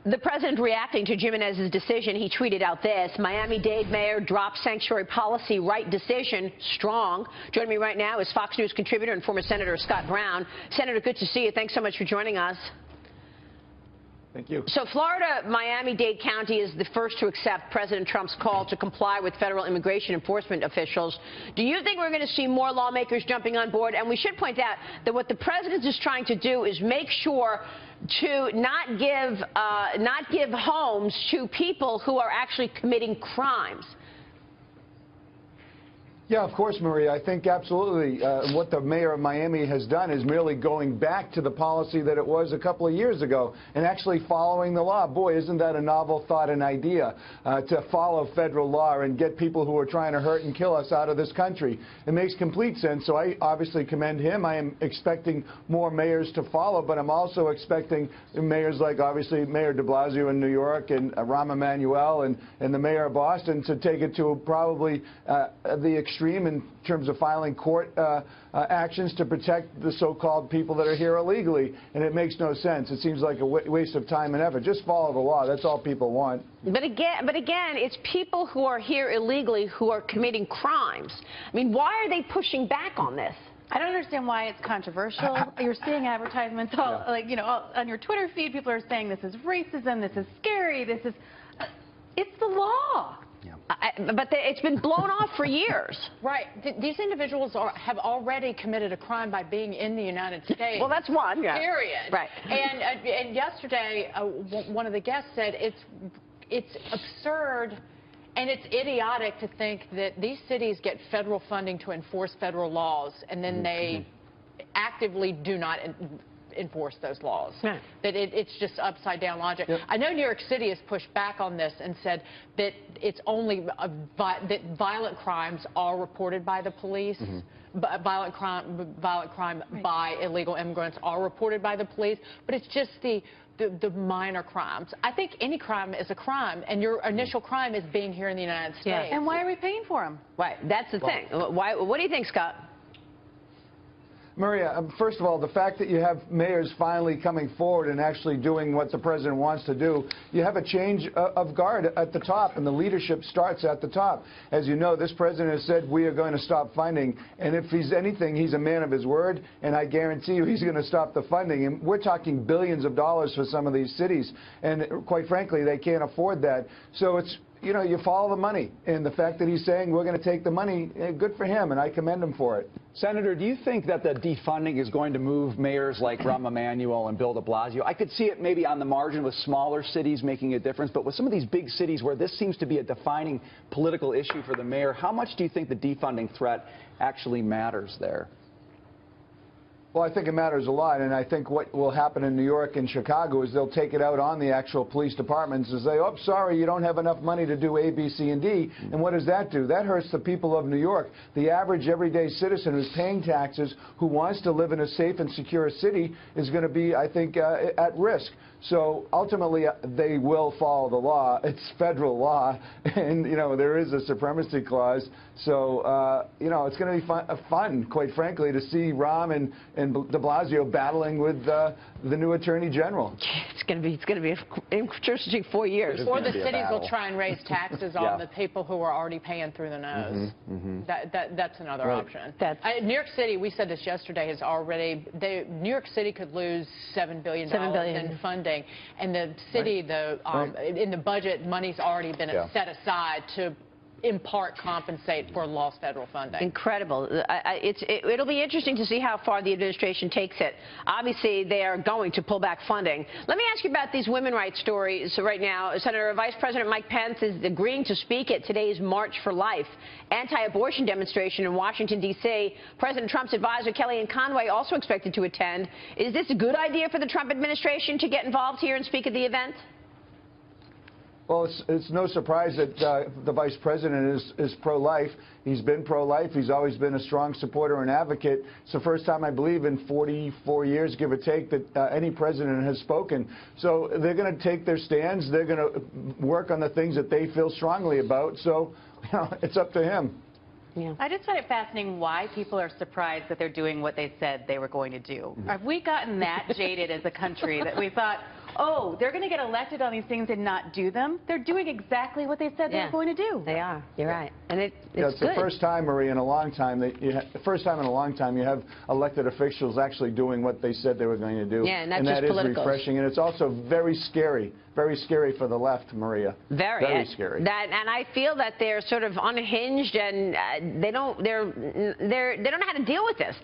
The president reacting to Jimenez's decision, he tweeted out this: Miami-Dade mayor drops sanctuary policy, right decision, strong. Joining me right now is Fox News contributor and former Senator Scott Brown. Senator, good to see you. Thanks so much for joining us. Thank you. So Florida, Miami-Dade County is the first to accept President Trump's call to comply with federal immigration enforcement officials. Do you think we're going to see more lawmakers jumping on board? And we should point out that what the president is trying to do is make sure to not give homes to people who are actually committing crimes. Yeah, of course, Maria. I think absolutely what the mayor of Miami has done is merely going back to the policy that it was a couple of years ago and actually following the law. Boy, isn't that a novel thought and idea to follow federal law and get people who are trying to hurt and kill us out of this country. It makes complete sense, so I obviously commend him. I am expecting more mayors to follow, but I'm also expecting mayors like, obviously, Mayor de Blasio in New York and Rahm Emanuel and the mayor of Boston to take it to probably the extreme in terms of filing court actions to protect the so-called people that are here illegally. And it makes no sense. It seems like a waste of time and effort. Just follow the law. That's all people want. But again, it's people who are here illegally who are committing crimes. I mean, why are they pushing back on this? I don't understand why it's controversial. You're seeing advertisements all, all on your Twitter feed. People are saying this is racism, this is scary, this is... It's the law. But it's been blown off for years. Right. These individuals have already committed a crime by being in the United States. Well, that's one. Yeah. Period. Right. And yesterday, one of the guests said it's absurd and it's idiotic to think that these cities get federal funding to enforce federal laws, and then they actively do not enforce those laws. Yeah. That it's just upside down logic. Yep. I know New York City has pushed back on this and said that it's only that violent crimes are reported by the police. Violent crime right. by illegal immigrants are reported by the police, but it's just the minor crimes. I think any crime is a crime, and your initial crime is being here in the United States. Yeah. And why are we paying for them? Right. That's the thing. What do you think, Scott? Maria, first of all, the fact that you have mayors finally coming forward and actually doing what the president wants to do, you have a change of guard at the top, and the leadership starts at the top. As you know, this president has said we are going to stop funding, and if he's anything, he's a man of his word, and I guarantee you he's going to stop the funding. And we're talking billions of dollars for some of these cities, and quite frankly, they can't afford that. So it's, you know, you follow the money, and the fact that he's saying we're going to take the money, good for him, and I commend him for it. Senator, do you think that the defunding is going to move mayors like Rahm Emanuel and Bill de Blasio? I could see it maybe on the margin with smaller cities making a difference, but with some of these big cities where this seems to be a defining political issue for the mayor, how much do you think the defunding threat actually matters there? Well, I think it matters a lot, and I think what will happen in New York and Chicago is they'll take it out on the actual police departments and say, oh, sorry, you don't have enough money to do A, B, C, and D. And what does that do? That hurts the people of New York. The average everyday citizen who's paying taxes, who wants to live in a safe and secure city, is going to be, I think, at risk. So ultimately, they will follow the law. It's federal law, and, you know, there is a supremacy clause. So, you know, it's going to be fun, quite frankly, to see Rahm and de Blasio battling with the new Attorney General. It's going to be an interesting 4 years. Or the cities will try and raise taxes on the people who are already paying through the nose. That's another option. New York City, we said this yesterday, has already, New York City could lose $7 billion in funding, and the city, in the budget, money's already been set aside to in part compensate for lost federal funding. Incredible. It'll be interesting to see how far the administration takes it. Obviously, they are going to pull back funding. Let me ask you about these women's rights stories right now. Senator Vice President Mike Pence is agreeing to speak at today's March for Life anti-abortion demonstration in Washington, D.C. President Trump's advisor, Kellyanne Conway, also expected to attend. Is this a good idea for the Trump administration to get involved here and speak at the event? Well, it's no surprise that the vice president is pro-life. He's been pro-life. He's always been a strong supporter and advocate. It's the first time, I believe, in 44 years, give or take, that any president has spoken. So they're going to take their stands. They're going to work on the things that they feel strongly about. So, you know, it's up to him. Yeah. I just find it fascinating why people are surprised that they're doing what they said they were going to do. Have we gotten that jaded as a country that we thought, oh, they're going to get elected on these things and not do them. They're doing exactly what they said they were going to do. They are. You're right. And it's it's good. the first time, Marie, in a long time the first time in a long time you have elected officials actually doing what they said they were going to do. Yeah, not and just that is politicals. refreshing, and it's also very scary for the left, Maria. Very scary. And I feel that they're sort of unhinged, and they don't know how to deal with this.